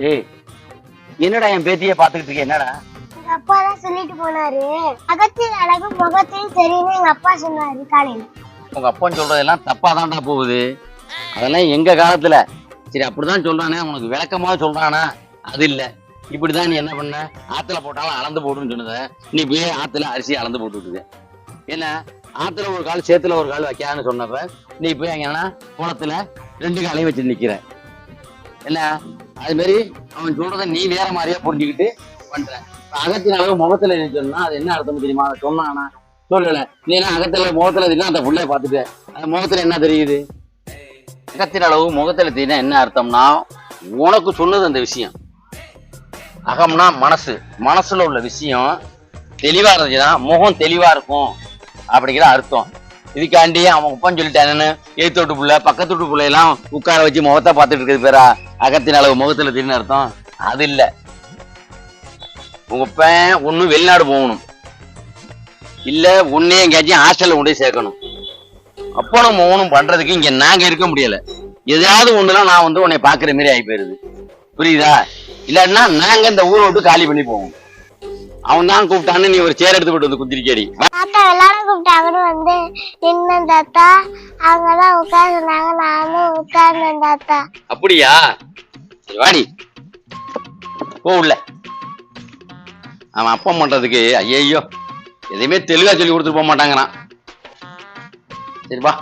ஏய், என்னடா என் பேத்தியே பாத்துக்கிட்டு இருக்க? என்னடா எங்க அப்பா தான் சொல்லிட்டு போனாரு, அகத்தின் அழகு முகத்தில் தெரியும்னு எங்க அப்பா சொன்னாரு காலையில. உங்க அப்பன்னு சொல்றதெல்லாம் தப்பா தான்டா போகுது. அதெல்லாம் எங்க காலத்துல சரி அப்படிதான் சொல்றானே, உனக்கு விளக்கமா சொல்றானா? அது இல்ல, இப்படிதான் நீ என்ன பண்ண, ஆத்துல போட்டாலும் அளந்து போட்டுன்னு சொன்னத நீ போய் ஆத்துல அரிசி அளந்து போட்டுட்டு என்ன, ஆத்துல ஒரு கால் சேத்துல ஒரு கால் வைக்கான்னு சொன்னப்ப நீ போய் அங்கன்னா குளத்துல 2 காலையும் வச்சு நிக்கிற. என்ன அது மாதிரி அவன் சொல்றத நீ வேற மாதிரியா புரிஞ்சுக்கிட்டு பண்ற. அகத்தின் அளவு முகத்துல சொன்னா அது என்ன அர்த்தம் தெரியுமா? அதை சொன்னானா? சொல்லல. நீ என்ன அகத்துல முகத்துல தெரியும், அந்த புள்ளைய பார்த்துட்டு அந்த முகத்துல என்ன தெரியுது? அகத்தின் அளவு முகத்துல தெரியுனா என்ன அர்த்தம்னா, உனக்கு சொன்னது அந்த விஷயம். அகம்னா மனசு, மனசுல உள்ள விஷயம் தெளிவா இருந்துச்சுன்னா முகம் தெளிவா இருக்கும் அப்படிங்கிற அர்த்தம். இதுக்காண்டி அவன் உப்பன்னு சொல்லிட்டானு எய்த்தோட்டு புள்ள பக்கத்து வீட்டு பிள்ளையெல்லாம் உட்கார வச்சு முகத்தை பார்த்துட்டு இருக்கிறது பேரா அகத்தின் அளவு முகத்துல தெரியும் அர்த்தம்? அது இல்ல. உங்க பையன் ஒண்ணு வெளிநாடு போகணும், இல்ல உன்னையும் எங்கேயாச்சும் ஹாஸ்டல்ல கொண்டு போய் சேர்க்கணும். அப்போ நம்ம ஒண்ணும் பண்றதுக்கு இங்க நாங்க இருக்க முடியல. எதாவது ஒண்ணுலாம் நான் வந்து உன்னை பாக்குற மாதிரி ஆகி போயிருது, புரியுதா? இல்லாட்டினா நாங்க இந்த ஊரை விட்டு காலி பண்ணி போவோம். அவன் தான் கூப்பிட்டான்னு நீ ஒரு சேர் எடுத்து போட்டு வந்து குந்திரிக்கடி. தாத்தா எல்லாரும் கூப்பிட்டாங்கன்னு வந்து நின்னேன் தாத்தா. அவங்கெல்லாம் உட்கார்ந்துருந்தாங்க, நானும் உட்கார்ந்தேன் தாத்தா. அப்படியா? சரி வாடி போ உள்ள. அவன் அப்பம் பண்றதுக்கு ஐயோ எதையுமே தெளிவா சொல்லி கொடுத்துட்டு போக மாட்டாங்கறான். சரி வா.